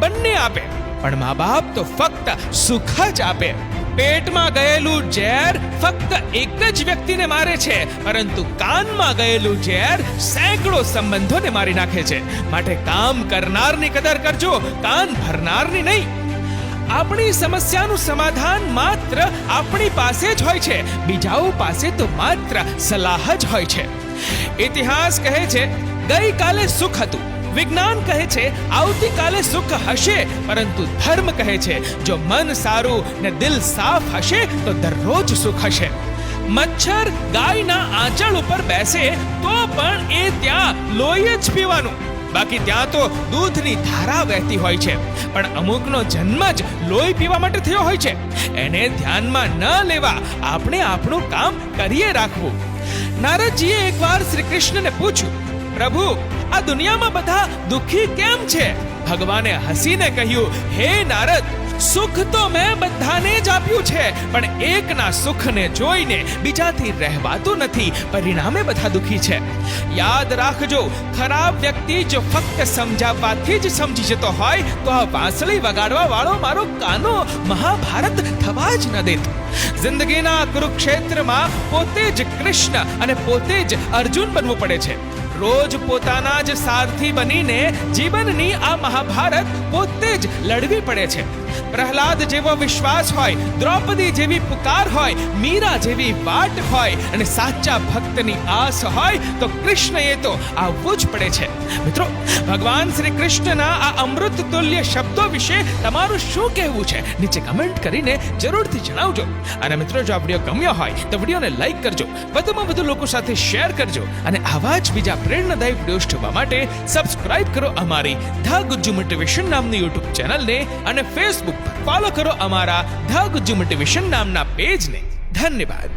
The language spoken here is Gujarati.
બંને આપે, પણ મા બાપ તો ફક્ત સુખ જ આપે. પેટમાં ગયેલું ઝેર ફક્ત એક જ વ્યક્તિને મારે છે, પરંતુ કાનમાં ગયેલું ઝેર સેંકડો સંબંધોને મારી નાખે છે. માટે કામ કરનારની કદર કરજો, કાન ભરનારની નહીં. આપણી સમસ્યાનું સમાધાન માત્ર આપણી પાસે જ હોય છે, બીજાઓ પાસે તો માત્ર સલાહ જ હોય છે. ઇતિહાસ કહે છે ગઈકાલે સુખ હતું, વિજ્ઞાન કહે છે આવતીકાલે સુખ હશે, પરંતુ ધર્મ કહે છે જો મન સારું ને દિલ સાફ હશે તો દરરોજ સુખ હશે. મચ્છર ગાયના આંચળ ઉપર બેસે તો પણ એ ત્યાં લોહી જ પીવાનું, બાકી ત્યાં તો દૂધની ધારા વહેતી હોય છે. પણ અમુકનો જન્મ જ લોહી પીવા માટે થયો હોય છે, એને ધ્યાનમાં ન લેવા આપણે આપણું કામ કરીએ રાખવું. નારદજીએ એકવાર શ્રી કૃષ્ણને પૂછ્યું, પ્રભુ આ દુનિયામાં બધા દુઃખી કેમ છે? ભગવાને હસીને કહ્યું, હે નારદ, સુખ તો મેં બધાને જ આપ્યું છે, પણ એકના સુખને જોઈને બીજાથી રહેવાતું નથી, પરિણામે બધા દુઃખી છે. યાદ રાખજો, ખરાબ વ્યક્તિ જો ફક્ત સમજાવવાથી જ સમજી જતો હોય તો આ વાંસળી વગાડવા વાળો મારો કાનો મહાભારત થવા જ ન દેત. જિંદગીના કુરુક્ષેત્રમાં પોતે જ કૃષ્ણ અને પોતે જ અર્જુન બનવું પડે છે. રોજ પોતાના જ સારથી બનીને જીવનની આ મહાભારત પોતે જ લડવી પડે છે. પ્રહલાદ જેવો વિશ્વાસ હોય, દ્રૌપદી જેવી પુકાર હોય, મીરા જેવી વાટ હોય અને સાચા ભક્તની આસ હોય તો કૃષ્ણએ તો આવવું જ પડે છે. મિત્રો, ભગવાન શ્રી કૃષ્ણના આ અમૃત તુલ્ય શબ્દો વિશે તમારું શું કહેવું છે? નીચે કમેન્ટ કરીને જરૂરથી જણાવજો. અને મિત્રો, જો આ વિડીયો ગમ્યો હોય તો વિડીયોને લાઈક કરજો, વધુમાં વધુ લોકો સાથે શેર કરજો અને આવા જ બીજા પ્રેરણાદાયક વિડીયોઝ જોવા માટે સબસ્ક્રાઇબ કરો અમારી ધ ગુજ્જુ મોટિવેશન નામની યુટ્યુબ ચેનલને અને ફેસબુક પર ફોલો કરો અમારા ધ ગુજ્જુ મોટિવેશન નામના પેજને. ધન્યવાદ.